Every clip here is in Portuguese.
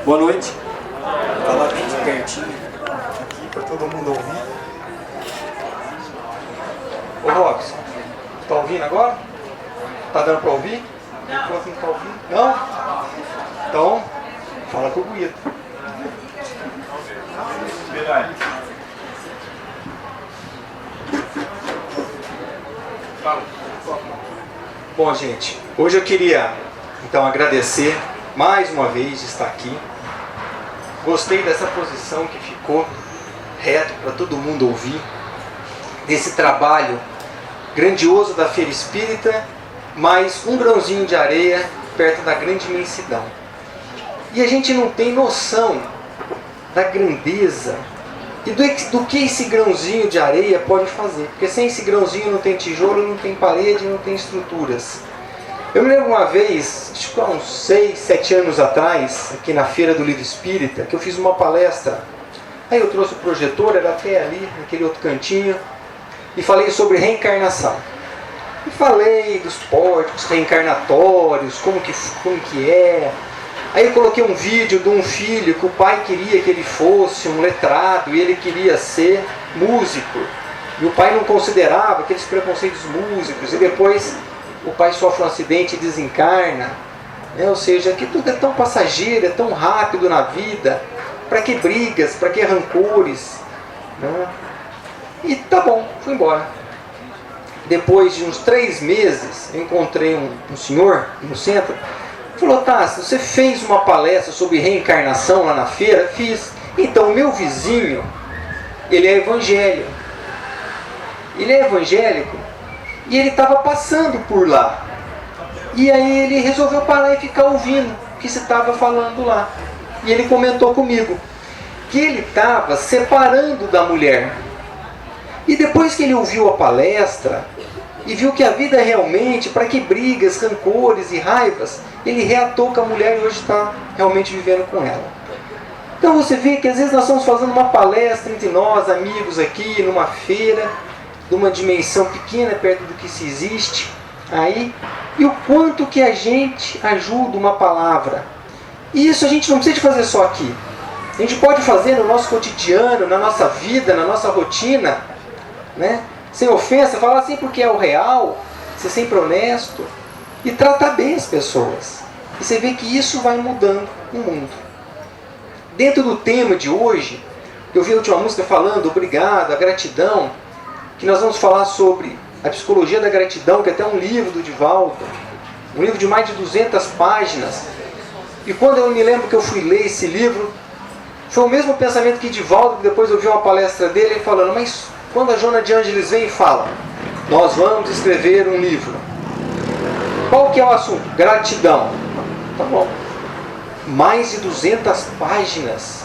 Boa noite. Fala bem de pertinho aqui para todo mundo ouvir. Ô Robson, tá ouvindo agora? Tá dando para ouvir? Enquanto não tá ouvindo? Não? Então, fala com o Guido. Bom, gente, hoje eu queria então agradecer mais uma vez de estar aqui. Gostei dessa posição que ficou reto para todo mundo ouvir, desse trabalho grandioso da Feira Espírita, mais um grãozinho de areia perto da grande imensidão. E a gente não tem noção da grandeza e do que esse grãozinho de areia pode fazer. Porque sem esse grãozinho não tem tijolo, não tem parede, não tem estruturas. Eu me lembro uma vez, acho que há uns 6, 7 anos atrás, aqui na Feira do Livro Espírita, que eu fiz uma palestra. Aí eu trouxe o projetor, era até ali, naquele outro cantinho, e falei sobre reencarnação. E falei dos pórticos reencarnatórios, como que é. Aí eu coloquei um vídeo de um filho que o pai queria que ele fosse um letrado e ele queria ser músico. E o pai não considerava aqueles preconceitos músicos, e depois o pai sofre um acidente e desencarna, né? Ou seja, que tudo é tão passageiro, é tão rápido na vida. Para que brigas, para que rancores, né? E tá bom, fui embora. Depois de uns 3 meses, eu encontrei um senhor no centro. Falou: Tássio, você fez uma palestra sobre reencarnação lá na feira? Fiz. Então, o meu vizinho, ele é evangélico. Ele é evangélico. E ele estava passando por lá. E aí ele resolveu parar e ficar ouvindo o que se estava falando lá. E ele comentou comigo que ele estava separando da mulher. E depois que ele ouviu a palestra e viu que a vida é realmente, para que brigas, rancores e raivas, ele reatou com a mulher e hoje está realmente vivendo com ela. Então você vê que às vezes nós estamos fazendo uma palestra entre nós, amigos aqui, numa feira, de uma dimensão pequena perto do que se existe aí, e o quanto que a gente ajuda uma palavra. E isso a gente não precisa de fazer só aqui. A gente pode fazer no nosso cotidiano, na nossa vida, na nossa rotina, né? Sem ofensa, falar assim porque é o real, ser sempre honesto e tratar bem as pessoas. E você vê que isso vai mudando o mundo. Dentro do tema de hoje, eu vi a última música falando obrigado, a gratidão, que nós vamos falar sobre a psicologia da gratidão, que é até um livro do Divaldo, um livro de mais de 200 páginas. E quando eu me lembro que eu fui ler esse livro, foi o mesmo pensamento que Divaldo, que depois eu vi uma palestra dele falando: mas quando a Joana de Ângeles vem e fala, nós vamos escrever um livro, qual que é o assunto? Gratidão. Tá bom. Mais de 200 páginas.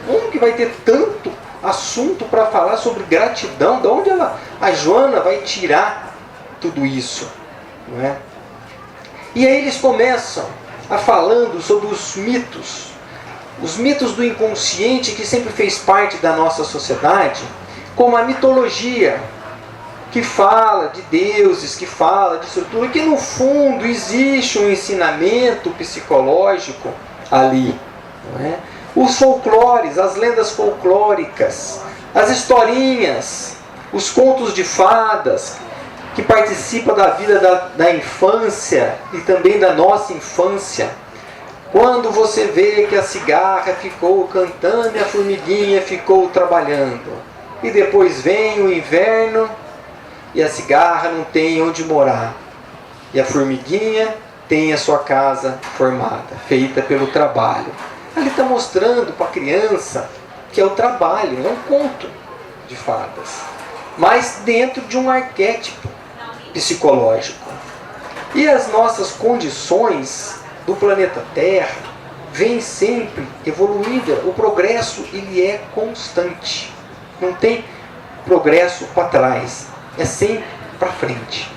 Como que vai ter tanto assunto para falar sobre gratidão? De onde a Joana vai tirar tudo isso? Não é? E aí eles começam a falando sobre os mitos do inconsciente que sempre fez parte da nossa sociedade, como a mitologia, que fala de deuses, que fala de estrutura, que no fundo existe um ensinamento psicológico ali. Não é? Os folclores, as lendas folclóricas, as historinhas, os contos de fadas, que participam da vida da infância e também da nossa infância. Quando você vê que a cigarra ficou cantando e a formiguinha ficou trabalhando, e depois vem o inverno e a cigarra não tem onde morar, e a formiguinha tem a sua casa formada, feita pelo trabalho. Ele está mostrando para a criança que é o trabalho, é um conto de fadas, mas dentro de um arquétipo psicológico. E as nossas condições do planeta Terra vêm sempre evoluindo. O progresso, ele é constante. Não tem progresso para trás, é sempre para frente.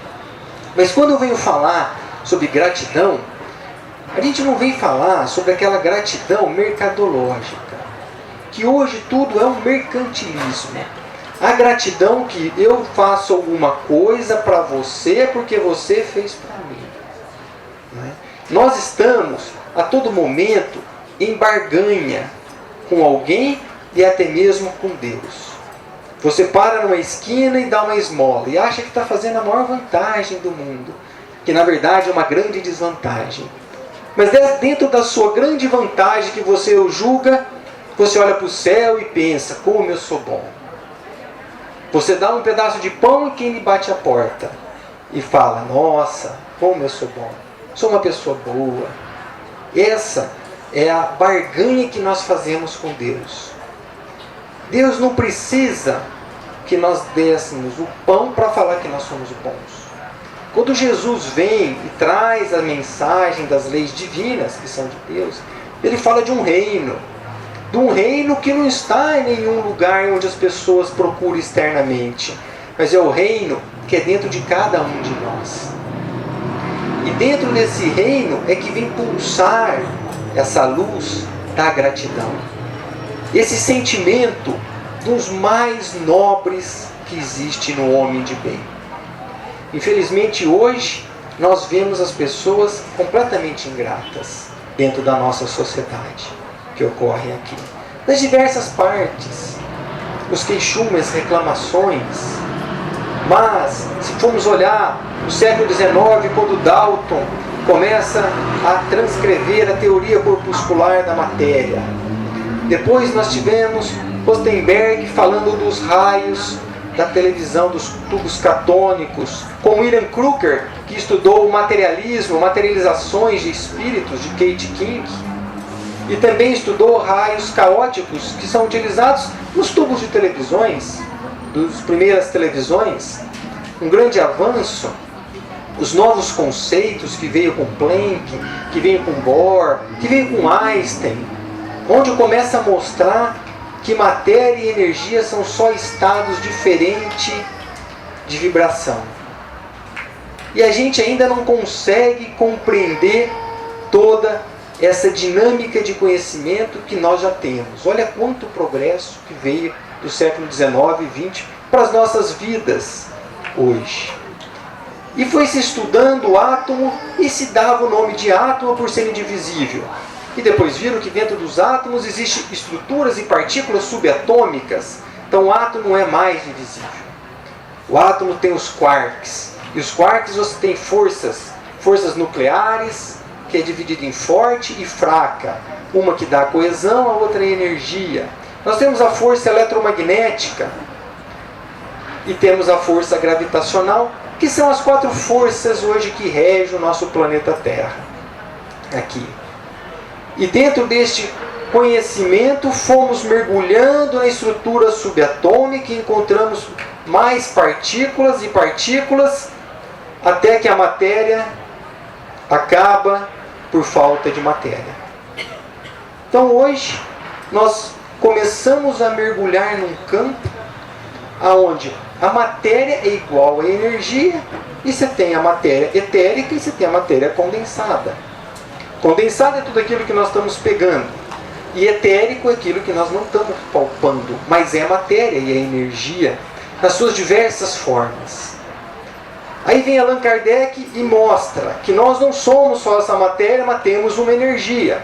Mas quando eu venho falar sobre gratidão, a gente não vem falar sobre aquela gratidão mercadológica, que hoje tudo é um mercantilismo. A gratidão que eu faço alguma coisa para você porque você fez para mim. Não é? Nós estamos a todo momento em barganha com alguém e até mesmo com Deus. Você para numa esquina e dá uma esmola e acha que está fazendo a maior vantagem do mundo, que na verdade é uma grande desvantagem. Mas dentro da sua grande vantagem que você julga, você olha para o céu e pensa, como eu sou bom. Você dá um pedaço de pão e quem lhe bate a porta e fala, nossa, como eu sou bom, sou uma pessoa boa. Essa é a barganha que nós fazemos com Deus. Deus não precisa que nós dessemos o pão para falar que nós somos bons. Quando Jesus vem e traz a mensagem das leis divinas, que são de Deus, ele fala de um reino que não está em nenhum lugar onde as pessoas procuram externamente, mas é o reino que é dentro de cada um de nós. E dentro desse reino é que vem pulsar essa luz da gratidão. Esse sentimento dos mais nobres que existe no homem de bem. Infelizmente hoje nós vemos as pessoas completamente ingratas dentro da nossa sociedade que ocorrem aqui. Das diversas partes, os queixumes, reclamações. Mas, se formos olhar no século XIX, quando Dalton começa a transcrever a teoria corpuscular da matéria. Depois nós tivemos Rosenberg falando dos raios da televisão, dos tubos catônicos, com William Kruger, que estudou o materialismo, materializações de espíritos, de Kate King, e também estudou raios caóticos, que são utilizados nos tubos de televisões, das primeiras televisões. Um grande avanço, os novos conceitos que veio com Planck, que veio com Bohr, que veio com Einstein, onde começa a mostrar que matéria e energia são só estados diferentes de vibração. E a gente ainda não consegue compreender toda essa dinâmica de conhecimento que nós já temos. Olha quanto progresso que veio do século XIX e XX para as nossas vidas hoje. E foi se estudando o átomo e se dava o nome de átomo por ser indivisível. E depois viram que dentro dos átomos existem estruturas e partículas subatômicas. Então o átomo não é mais divisível. O átomo tem os quarks. E os quarks você tem forças nucleares, que é dividida em forte e fraca. Uma que dá coesão, a outra é energia. Nós temos a força eletromagnética e temos a força gravitacional, que são as 4 forças hoje que regem o nosso planeta Terra. Aqui. E dentro deste conhecimento fomos mergulhando na estrutura subatômica e encontramos mais partículas e partículas até que a matéria acaba por falta de matéria. Então hoje nós começamos a mergulhar num campo onde a matéria é igual à energia e você tem a matéria etérica e você tem a matéria condensada. Condensado é tudo aquilo que nós estamos pegando. E etérico é aquilo que nós não estamos palpando, mas é a matéria e a energia nas suas diversas formas. Aí vem Allan Kardec e mostra que nós não somos só essa matéria, mas temos uma energia,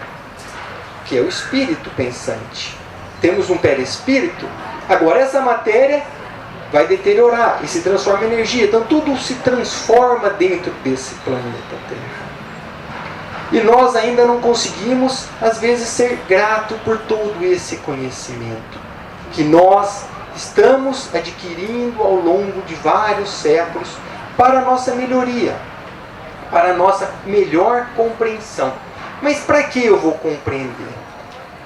que é o espírito pensante. Temos um perispírito. Agora essa matéria vai deteriorar e se transforma em energia. Então tudo se transforma dentro desse planeta Terra. E nós ainda não conseguimos, às vezes, ser gratos por todo esse conhecimento que nós estamos adquirindo ao longo de vários séculos para a nossa melhoria, para a nossa melhor compreensão. Mas para que eu vou compreender?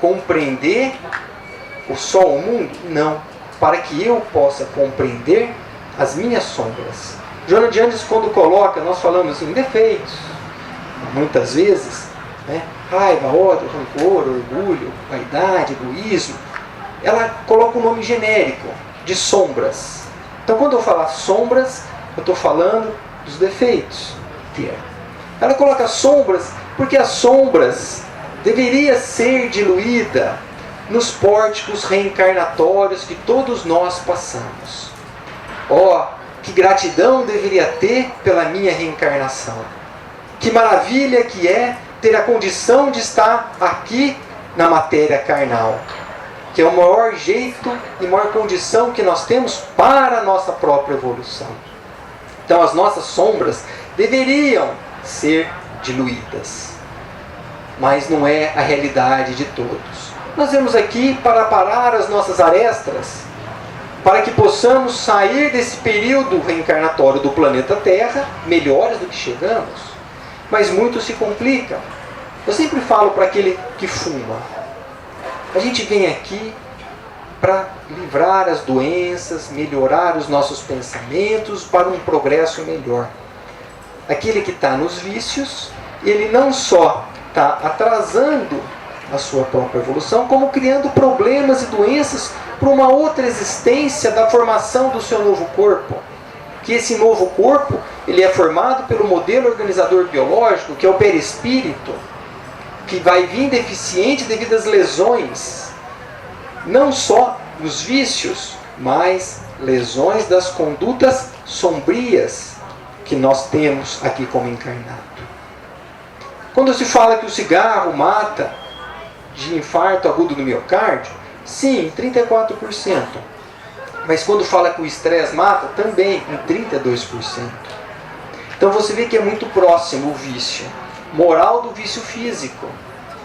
Compreender só o mundo? Não. Para que eu possa compreender as minhas sombras. Joana de Andes, quando coloca, nós falamos em defeitos, muitas vezes, né? Raiva, ódio, rancor, orgulho, vaidade, egoísmo, ela coloca um nome genérico de sombras. Então quando eu falar sombras, eu estou falando dos defeitos. Ela coloca sombras porque as sombras deveria ser diluída nos pórticos reencarnatórios que todos nós passamos. Que gratidão deveria ter pela minha reencarnação. Que maravilha que é ter a condição de estar aqui na matéria carnal, que é o maior jeito e maior condição que nós temos para a nossa própria evolução. Então as nossas sombras deveriam ser diluídas, mas não é a realidade de todos. Nós vemos aqui para parar as nossas arestas, para que possamos sair desse período reencarnatório do planeta Terra melhores do que chegamos. Mas muitos se complicam. Eu sempre falo para aquele que fuma: a gente vem aqui para livrar as doenças, melhorar os nossos pensamentos para um progresso melhor. Aquele que está nos vícios, ele não só está atrasando a sua própria evolução, como criando problemas e doenças para uma outra existência da formação do seu novo corpo. Que esse novo corpo, ele é formado pelo modelo organizador biológico, que é o perispírito, que vai vir deficiente devido às lesões, não só dos vícios, mas lesões das condutas sombrias que nós temos aqui como encarnado. Quando se fala que o cigarro mata de infarto agudo do miocárdio, sim, 34%. Mas quando fala que o estresse mata, também em 32%. Então você vê que é muito próximo o vício moral do vício físico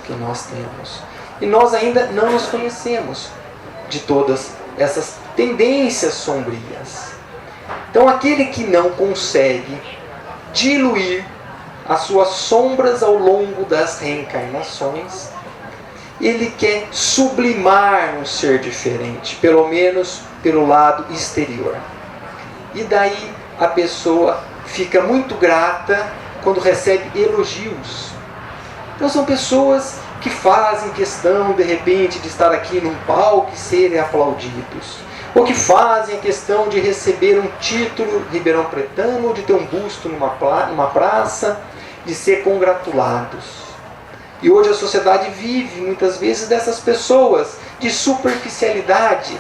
que nós temos. E nós ainda não nos conhecemos de todas essas tendências sombrias. Então aquele que não consegue diluir as suas sombras ao longo das reencarnações, ele quer sublimar um ser diferente, pelo menos pelo lado exterior. E daí a pessoa fica muito grata quando recebe elogios. Então são pessoas que fazem questão, de repente, de estar aqui num palco e serem aplaudidos. Ou que fazem a questão de receber um título ribeirão pretano, ou de ter um busto numa praça, de ser congratulados. E hoje a sociedade vive, muitas vezes, dessas pessoas de superficialidade,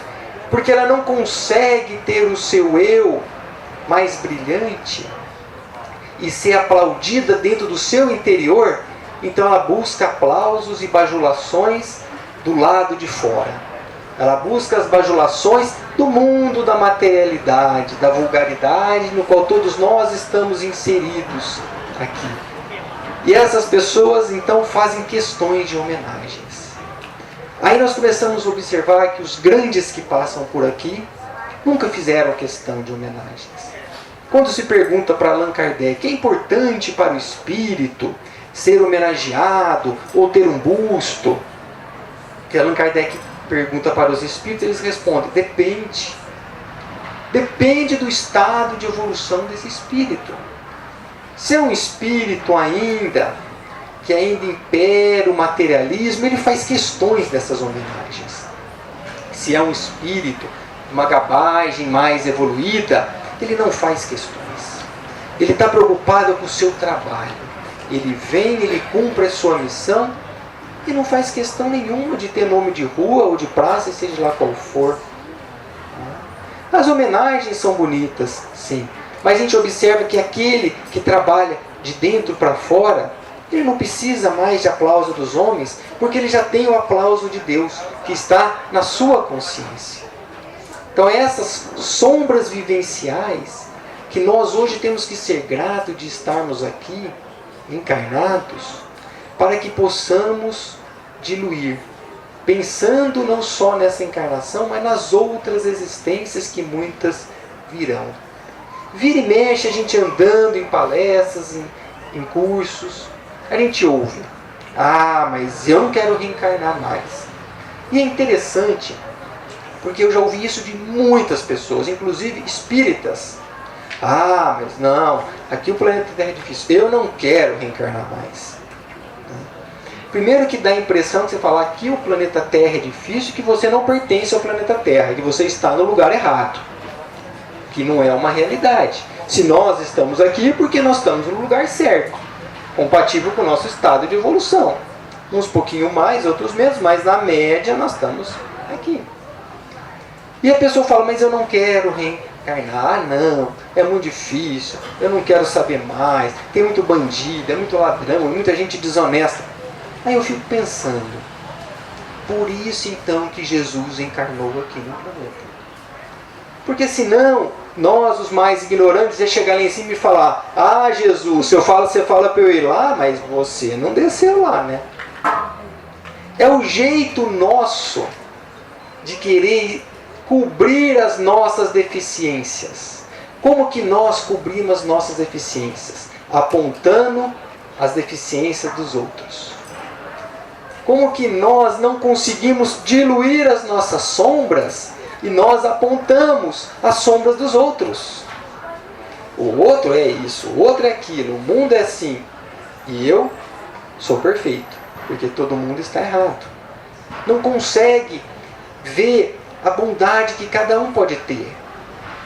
porque ela não consegue ter o seu eu mais brilhante e ser aplaudida dentro do seu interior. Então ela busca aplausos e bajulações do lado de fora. Ela busca as bajulações do mundo da materialidade, da vulgaridade, no qual todos nós estamos inseridos aqui. E essas pessoas então fazem questões de homenagens. Aí nós começamos a observar que os grandes que passam por aqui nunca fizeram questão de homenagens. Quando se pergunta para Allan Kardec: é importante para o espírito ser homenageado ou ter um busto? Que Allan Kardec pergunta para os espíritos, eles respondem: depende. Depende do estado de evolução desse espírito. Se é um espírito ainda que ainda impera o materialismo, ele faz questões dessas homenagens. Se é um espírito de uma gabagem mais evoluída, ele não faz questões. Ele está preocupado com o seu trabalho. Ele vem, ele cumpre a sua missão e não faz questão nenhuma de ter nome de rua ou de praça, seja lá qual for. As homenagens são bonitas, sim. Mas a gente observa que aquele que trabalha de dentro para fora, ele não precisa mais de aplauso dos homens, porque ele já tem o aplauso de Deus, que está na sua consciência. Então essas sombras vivenciais, que nós hoje temos que ser gratos de estarmos aqui, encarnados, para que possamos diluir, pensando não só nessa encarnação, mas nas outras existências que muitas virão. Vira e mexe, a gente andando em palestras, em cursos, a gente ouve: ah, mas eu não quero reencarnar mais. E é interessante, porque eu já ouvi isso de muitas pessoas, inclusive espíritas. Ah, mas não, aqui o planeta Terra é difícil, eu não quero reencarnar mais. Primeiro que dá a impressão que você falar que o planeta Terra é difícil, que você não pertence ao planeta Terra, que você está no lugar errado. Que não é uma realidade. Se nós estamos aqui, porque nós estamos no lugar certo, compatível com o nosso estado de evolução. Uns pouquinho mais, outros menos, mas na média nós estamos aqui. E a pessoa fala: mas eu não quero reencarnar. Ah, não, é muito difícil, eu não quero saber mais, tem muito bandido, é muito ladrão, muita gente desonesta. Aí eu fico pensando: Por isso então que Jesus encarnou aqui no planeta. Porque senão, nós os mais ignorantes ia chegar lá em cima e falar: ah, Jesus, se eu falo, você fala para eu ir lá, mas você não desceu lá, né? É o jeito nosso de querer cobrir as nossas deficiências. Como que nós cobrimos as nossas deficiências? Apontando as deficiências dos outros. Como que nós não conseguimos diluir as nossas sombras e nós apontamos as sombras dos outros? O outro é isso, o outro é aquilo, o mundo é assim. E eu sou perfeito, porque todo mundo está errado. Não consegue ver a bondade que cada um pode ter.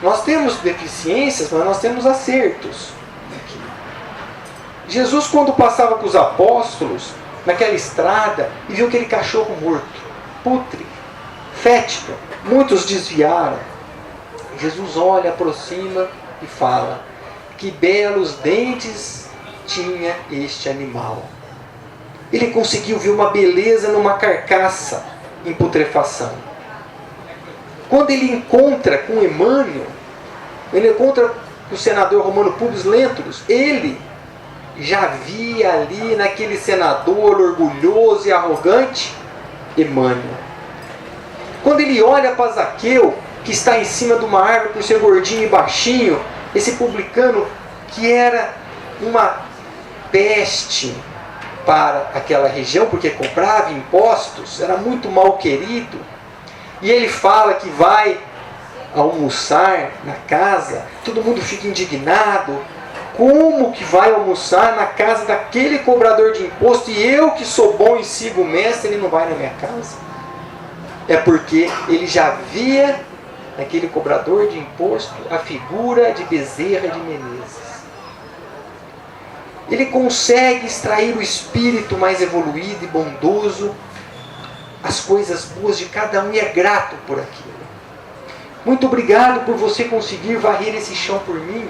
Nós temos deficiências, mas nós temos acertos. Jesus, quando passava com os apóstolos naquela estrada e viu aquele cachorro morto, putre, fétido, muitos desviaram. Jesus olha, aproxima e fala: que belos dentes tinha este animal. Ele conseguiu ver uma beleza numa carcaça em putrefação. Quando ele encontra com Emmanuel, ele encontra com o senador romano Públio Lentulus, ele já via ali naquele senador orgulhoso e arrogante Emmanuel. Quando ele olha para Zaqueu, que está em cima de uma árvore por ser gordinho e baixinho, esse publicano que era uma peste para aquela região, porque cobrava impostos, era muito mal querido, e ele fala que vai almoçar na casa, todo mundo fica indignado. Como que vai almoçar na casa daquele cobrador de imposto e eu que sou bom e sigo o mestre, ele não vai na minha casa? É porque ele já via naquele cobrador de imposto a figura de Bezerra de Menezes. Ele consegue extrair o espírito mais evoluído e bondoso, as coisas boas de cada um, e é grato por aquilo. Muito obrigado por você conseguir varrer esse chão por mim.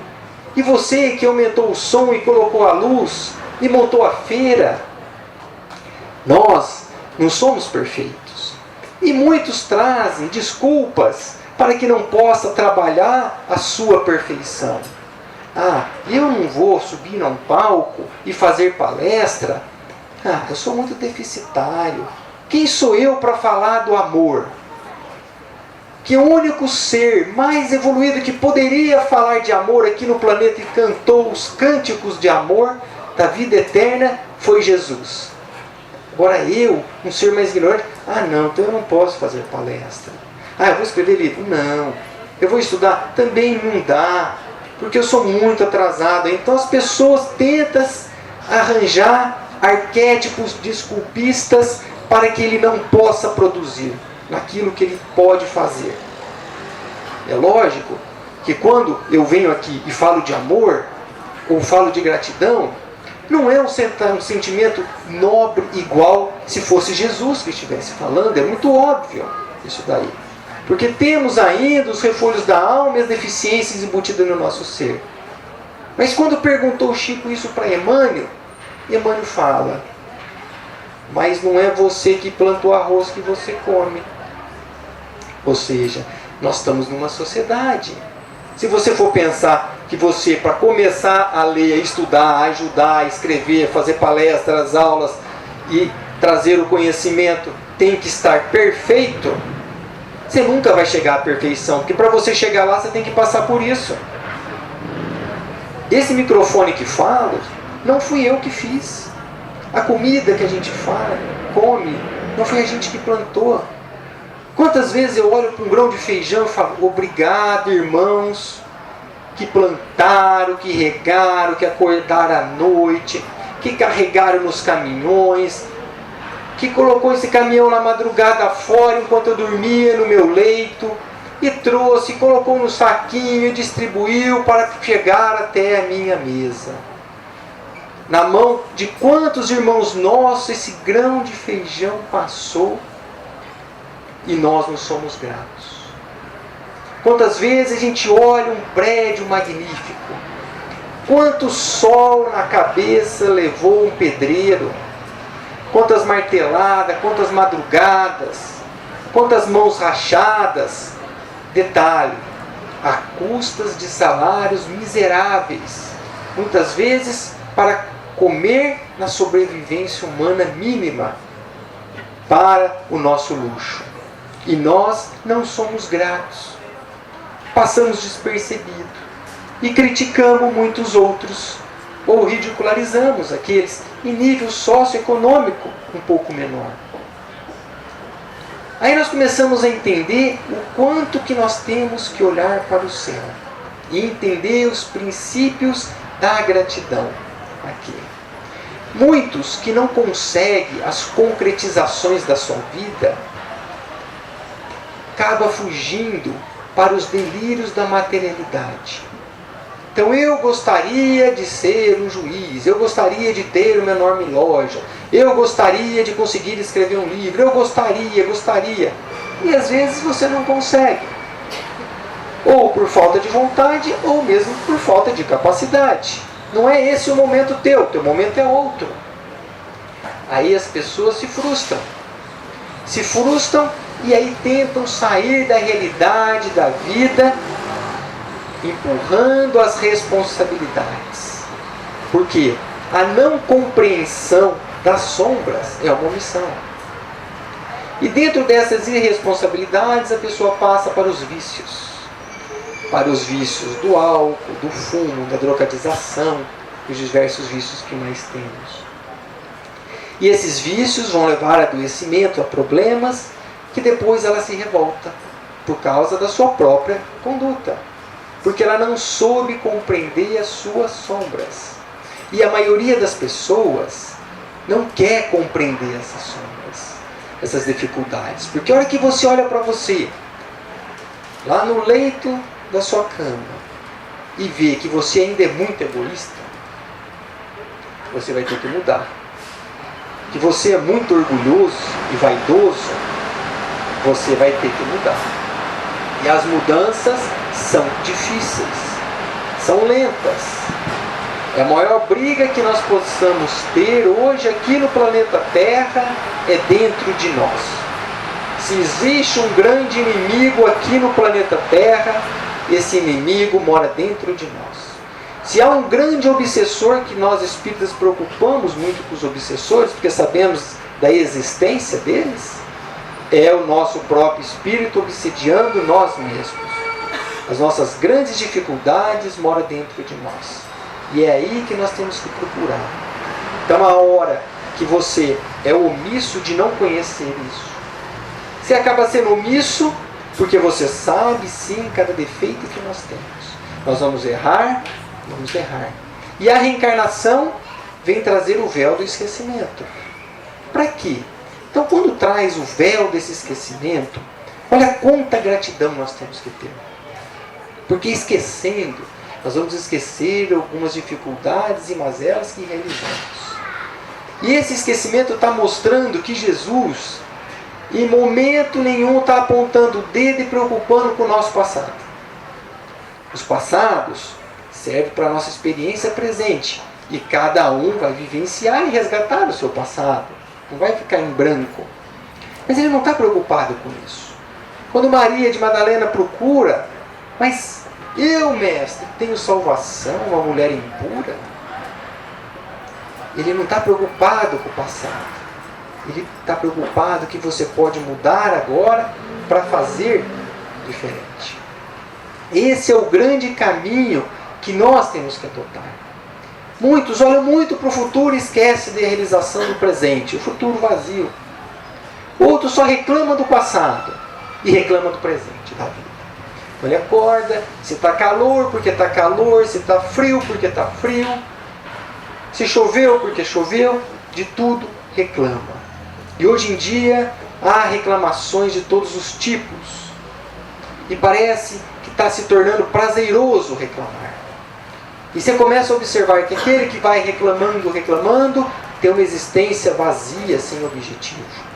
E você que aumentou o som e colocou a luz e montou a feira. Nós não somos perfeitos. E muitos trazem desculpas para que não possa trabalhar a sua perfeição. Ah, eu não vou subir a um palco e fazer palestra. Ah, eu sou muito deficitário. Quem sou eu para falar do amor? Que o único ser mais evoluído que poderia falar de amor aqui no planeta e cantou os cânticos de amor da vida eterna foi Jesus. Agora eu, um ser mais ignorante, não, então eu não posso fazer palestra. Eu vou escrever livro? Não. Eu vou estudar? Também não dá, porque eu sou muito atrasado. Então as pessoas tentam arranjar arquétipos desculpistas para que ele não possa produzir naquilo que ele pode fazer. É lógico que quando eu venho aqui e falo de amor, ou falo de gratidão, não é um sentimento nobre igual se fosse Jesus que estivesse falando. É muito óbvio isso daí. Porque temos ainda os refolhos da alma e as deficiências embutidas no nosso ser. Mas quando perguntou Chico isso para Emmanuel, Emmanuel fala: mas não é você que planta o arroz que você come. Ou seja, nós estamos numa sociedade. Se você for pensar que você, para começar a ler, a estudar, a ajudar, a escrever, fazer palestras, aulas e trazer o conhecimento, tem que estar perfeito, você nunca vai chegar à perfeição. Porque para você chegar lá, você tem que passar por isso. Esse microfone que falo, não fui eu que fiz. A comida que a gente come, não foi a gente que plantou. Quantas vezes eu olho para um grão de feijão e falo: obrigado, irmãos, que plantaram, que regaram, que acordaram à noite, que carregaram nos caminhões, que colocou esse caminhão na madrugada fora enquanto eu dormia no meu leito, e trouxe, colocou no saquinho e distribuiu para chegar até a minha mesa. Na mão de quantos irmãos nossos esse grão de feijão passou e nós não somos gratos. Quantas vezes a gente olha um prédio magnífico, quanto sol na cabeça levou um pedreiro, quantas marteladas, quantas madrugadas, quantas mãos rachadas. Detalhe, a custas de salários miseráveis, muitas vezes para comer na sobrevivência humana mínima, para o nosso luxo. E nós não somos gratos. Passamos despercebido e criticamos muitos outros, ou ridicularizamos aqueles em nível socioeconômico um pouco menor. Aí nós começamos a entender o quanto que nós temos que olhar para o céu e entender os princípios da gratidão aqui. Muitos que não conseguem as concretizações da sua vida acabam fugindo para os delírios da materialidade. Então eu gostaria de ser um juiz, eu gostaria de ter uma enorme loja, eu gostaria de conseguir escrever um livro, eu gostaria. E às vezes você não consegue. Ou por falta de vontade, ou mesmo por falta de capacidade. Não é esse o momento teu momento é outro. Aí as pessoas se frustram. E aí tentam sair da realidade da vida, empurrando as responsabilidades. Por quê? A não compreensão das sombras é uma omissão. E dentro dessas irresponsabilidades, a pessoa passa para os vícios. Para os vícios do álcool, do fumo, da drogadização, os diversos vícios que mais temos. E esses vícios vão levar a adoecimento, a problemas, que depois ela se revolta por causa da sua própria conduta. Porque ela não soube compreender as suas sombras. E a maioria das pessoas não quer compreender essas sombras, essas dificuldades. Porque a hora que você olha para você, lá no leito da sua cama, e vê que você ainda é muito egoísta, você vai ter que mudar. Que você é muito orgulhoso e vaidoso, você vai ter que mudar. E as mudanças são difíceis, são lentas. A maior briga que nós possamos ter hoje aqui no planeta Terra é dentro de nós. Se existe um grande inimigo aqui no planeta Terra, esse inimigo mora dentro de nós. Se há um grande obsessor, que nós espíritas preocupamos muito com os obsessores, porque sabemos da existência deles, é o nosso próprio espírito obsediando nós mesmos. As nossas grandes dificuldades moram dentro de nós. E é aí que nós temos que procurar. Então, a hora que você é omisso de não conhecer isso, você acaba sendo omisso porque você sabe sim cada defeito que nós temos. Nós vamos errar. E a reencarnação vem trazer o véu do esquecimento. Para quê? Então, quando traz o véu desse esquecimento, olha quanta gratidão nós temos que ter. Porque esquecendo, nós vamos esquecer algumas dificuldades e mazelas que realizamos. E esse esquecimento está mostrando que Jesus, em momento nenhum, está apontando o dedo e preocupando com o nosso passado. Os passados servem para a nossa experiência presente. E cada um vai vivenciar e resgatar o seu passado. Não vai ficar em branco. Mas ele não está preocupado com isso. Quando Maria de Madalena procura, mas eu, mestre, tenho salvação, uma mulher impura? Ele não está preocupado com o passado. Ele está preocupado que você pode mudar agora para fazer diferente. Esse é o grande caminho que nós temos que adotar. Muitos olham muito para o futuro e esquecem da realização do presente, o futuro vazio. Outros só reclamam do passado e reclamam do presente da vida. Ele acorda, se está calor porque está calor, se está frio porque está frio, se choveu porque choveu, de tudo reclama. E hoje em dia há reclamações de todos os tipos. E parece que está se tornando prazeroso reclamar. E você começa a observar que aquele que vai reclamando, tem uma existência vazia, sem objetivo.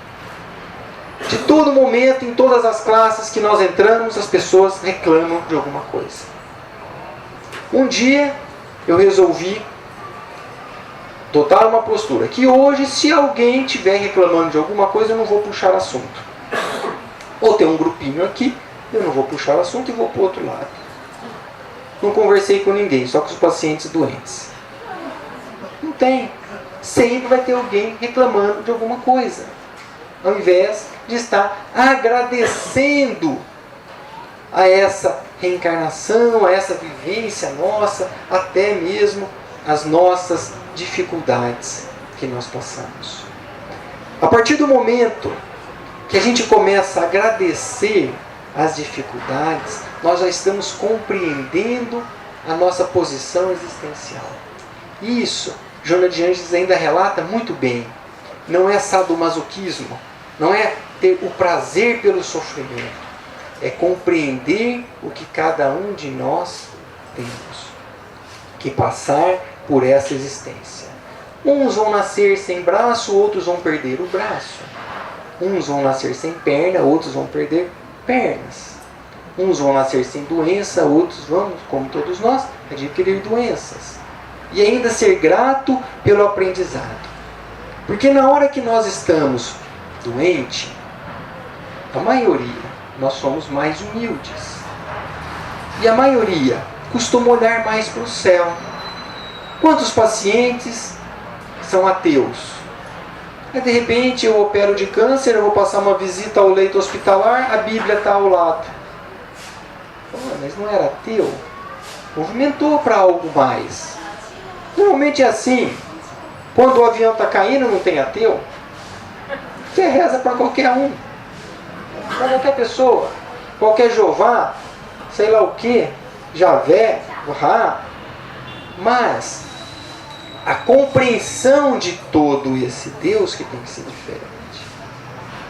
De todo momento, em todas as classes que nós entramos, as pessoas reclamam de alguma coisa. Um dia, eu resolvi Adotar uma postura que hoje, se alguém estiver reclamando de alguma coisa, eu não vou puxar assunto. Ou tem um grupinho aqui, eu não vou puxar assunto e vou para o outro lado. Não conversei com ninguém, só com os pacientes doentes. Não tem. Sempre vai ter alguém reclamando de alguma coisa, ao invés de estar agradecendo a essa reencarnação, a essa vivência nossa, até mesmo as nossas dificuldades que nós passamos. A partir do momento que a gente começa a agradecer as dificuldades, nós já estamos compreendendo a nossa posição existencial. Isso, Joana de Ângeles ainda relata muito bem. Não é sadomasoquismo, não é ter o prazer pelo sofrimento, é compreender o que cada um de nós temos que passar por essa existência. Uns vão nascer sem braço, outros vão perder o braço. Uns vão nascer sem perna, outros vão perder pernas. Uns vão nascer sem doença, outros vão, como todos nós, adquirir doenças. E ainda ser grato pelo aprendizado. Porque na hora que nós estamos doentes, a maioria, nós somos mais humildes. E a maioria costuma olhar mais para o céu. Quantos pacientes são ateus? De repente eu opero de câncer, eu vou passar uma visita ao leito hospitalar, a Bíblia está ao lado. Mas não era ateu? Movimentou para algo mais. Normalmente é assim. Quando o avião está caindo, não tem ateu. Você reza para qualquer um. Para qualquer pessoa. Qualquer Jeová, sei lá o que, Javé, Rá. Mas a compreensão de todo esse Deus que tem que ser diferente.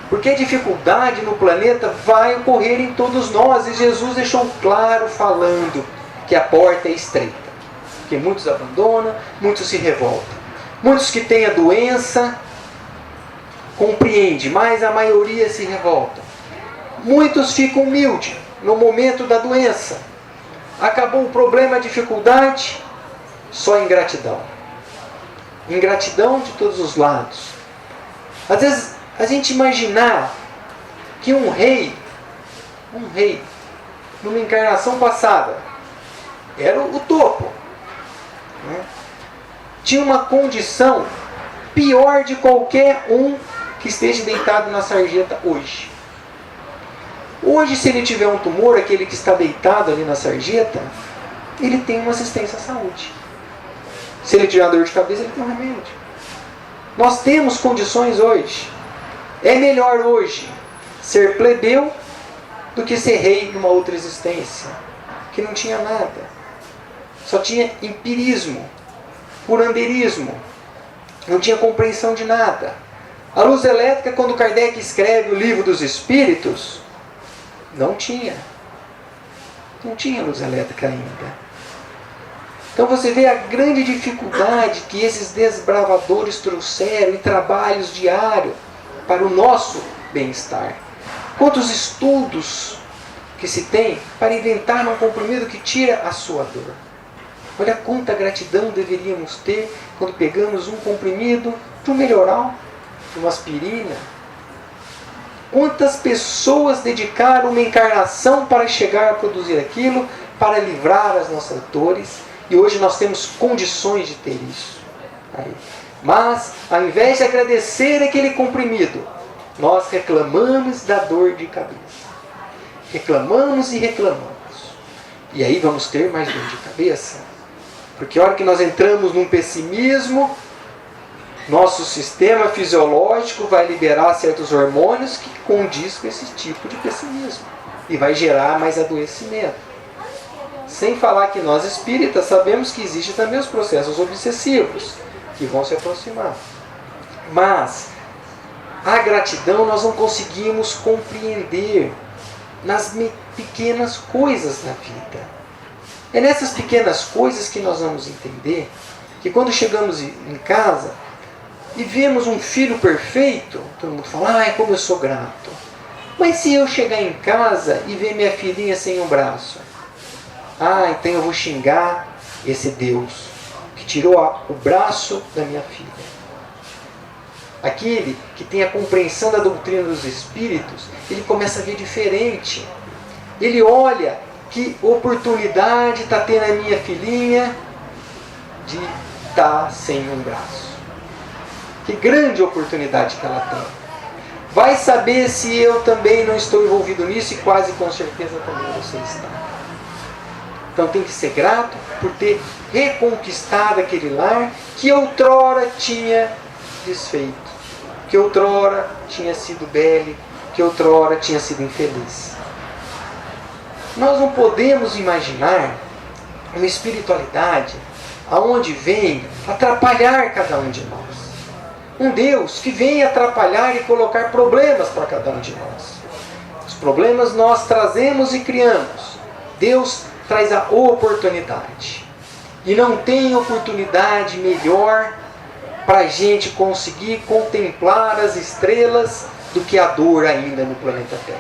Porque a dificuldade no planeta vai ocorrer em todos nós. E Jesus deixou claro falando que a porta é estreita. Porque muitos abandonam, muitos se revoltam. Muitos que têm a doença compreendem, mas a maioria se revolta. Muitos ficam humildes no momento da doença. Acabou o problema, a dificuldade, só ingratidão. Ingratidão de todos os lados. Às vezes a gente imaginar que um rei, numa encarnação passada, era o topo. Né? Tinha uma condição pior de qualquer um que esteja deitado na sarjeta hoje. Hoje, se ele tiver um tumor, aquele que está deitado ali na sarjeta, ele tem uma assistência à saúde. Se ele tiver uma dor de cabeça, ele tem um remédio. Nós temos condições hoje. É melhor hoje ser plebeu do que ser rei numa outra existência, que não tinha nada. Só tinha empirismo, curanderismo. Não tinha compreensão de nada. A luz elétrica, quando Kardec escreve o Livro dos Espíritos, não tinha. Não tinha luz elétrica ainda. Então você vê a grande dificuldade que esses desbravadores trouxeram em trabalhos diários para o nosso bem-estar. Quantos estudos que se tem para inventar um comprimido que tira a sua dor. Olha quanta gratidão deveríamos ter quando pegamos um comprimido de um melhoral, de uma aspirina. Quantas pessoas dedicaram uma encarnação para chegar a produzir aquilo, para livrar as nossas dores, e hoje nós temos condições de ter isso. Mas, ao invés de agradecer aquele comprimido, nós reclamamos da dor de cabeça. Reclamamos e reclamamos. E aí vamos ter mais dor de cabeça. Porque a hora que nós entramos num pessimismo, nosso sistema fisiológico vai liberar certos hormônios que condiz com esse tipo de pessimismo. E vai gerar mais adoecimento. Sem falar que nós espíritas sabemos que existem também os processos obsessivos, que vão se aproximar. Mas a gratidão nós não conseguimos compreender nas pequenas coisas na vida. É nessas pequenas coisas que nós vamos entender que quando chegamos em casa e vemos um filho perfeito, todo mundo fala, ai, como eu sou grato. Mas se eu chegar em casa e ver minha filhinha sem um braço? Ah, então eu vou xingar esse Deus que tirou o braço da minha filha. Aquele que tem a compreensão da doutrina dos espíritos, ele começa a ver diferente. Ele olha que oportunidade está tendo a minha filhinha de estar sem um braço. Que grande oportunidade que ela tem. Vai saber se eu também não estou envolvido nisso, e quase com certeza também você está. Então tem que ser grato por ter reconquistado aquele lar que outrora tinha desfeito, que outrora tinha sido bélico, que outrora tinha sido infeliz. Nós não podemos imaginar uma espiritualidade aonde vem atrapalhar cada um de nós. Um Deus que vem atrapalhar e colocar problemas para cada um de nós. Os problemas nós trazemos e criamos. Deus traz a oportunidade. E não tem oportunidade melhor para a gente conseguir contemplar as estrelas do que a dor ainda no planeta Terra.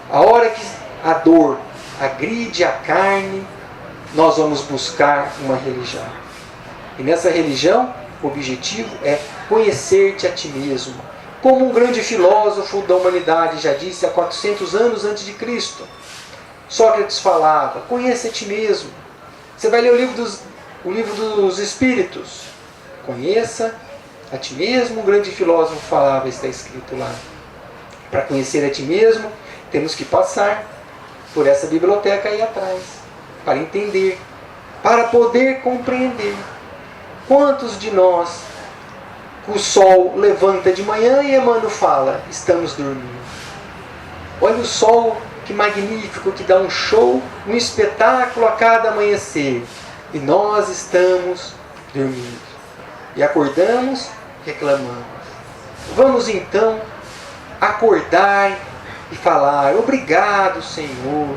A hora que a dor agride a carne, nós vamos buscar uma religião. E nessa religião, o objetivo é conhecer-te a ti mesmo. Como um grande filósofo da humanidade já disse há 400 anos antes de Cristo. Sócrates falava, conheça a ti mesmo. Você vai ler o livro dos Espíritos. Conheça a ti mesmo, um grande filósofo falava, está escrito lá. Para conhecer a ti mesmo, temos que passar por essa biblioteca aí atrás, para entender, para poder compreender. Quantos de nós, o sol levanta de manhã e Emmanuel fala, estamos dormindo. Olha o sol, que magnífico, que dá um show, um espetáculo a cada amanhecer. E nós estamos dormindo. E acordamos reclamando. Vamos então acordar e falar, obrigado, Senhor,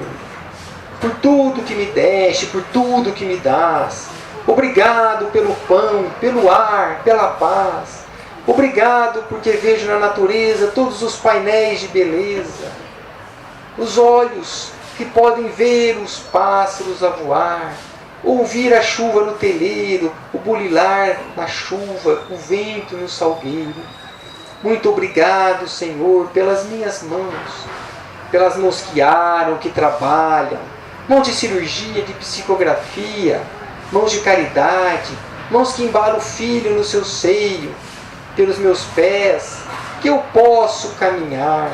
por tudo que me deste, por tudo que me dás. Obrigado pelo pão, pelo ar, pela paz. Obrigado porque vejo na natureza todos os painéis de beleza. Os olhos que podem ver os pássaros a voar, ouvir a chuva no telheiro, o bulilar na chuva, o vento no salgueiro. Muito obrigado, Senhor, pelas minhas mãos, pelas mãos que aram, que trabalham, mãos de cirurgia, de psicografia, mãos de caridade, mãos que embalam o filho no seu seio, pelos meus pés, que eu posso caminhar.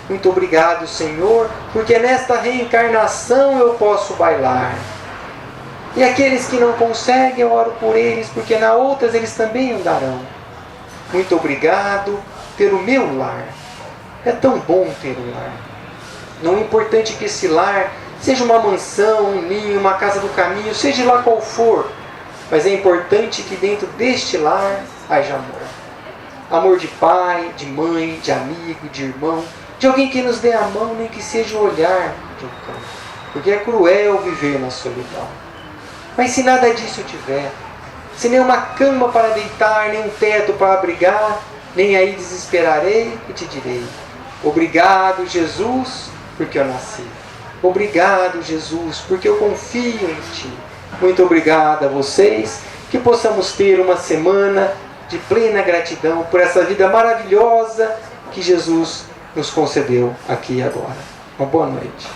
Muito obrigado, Senhor, porque nesta reencarnação eu posso bailar. E aqueles que não conseguem, eu oro por eles, porque na outras eles também andarão. Muito obrigado pelo meu lar. É tão bom ter um lar. Não é importante que esse lar seja uma mansão, um ninho, uma casa do caminho, seja lá qual for. Mas é importante que dentro deste lar haja amor. Amor de pai, de mãe, de amigo, de irmão, de alguém que nos dê a mão, nem que seja o olhar de um canto. Porque é cruel viver na solidão. Mas se nada disso tiver, se nem uma cama para deitar, nem um teto para abrigar, nem aí desesperarei e te direi, obrigado, Jesus, porque eu nasci. Obrigado, Jesus, porque eu confio em Ti. Muito obrigado a vocês, que possamos ter uma semana de plena gratidão por essa vida maravilhosa que Jesus nos concedeu aqui e agora. Uma boa noite.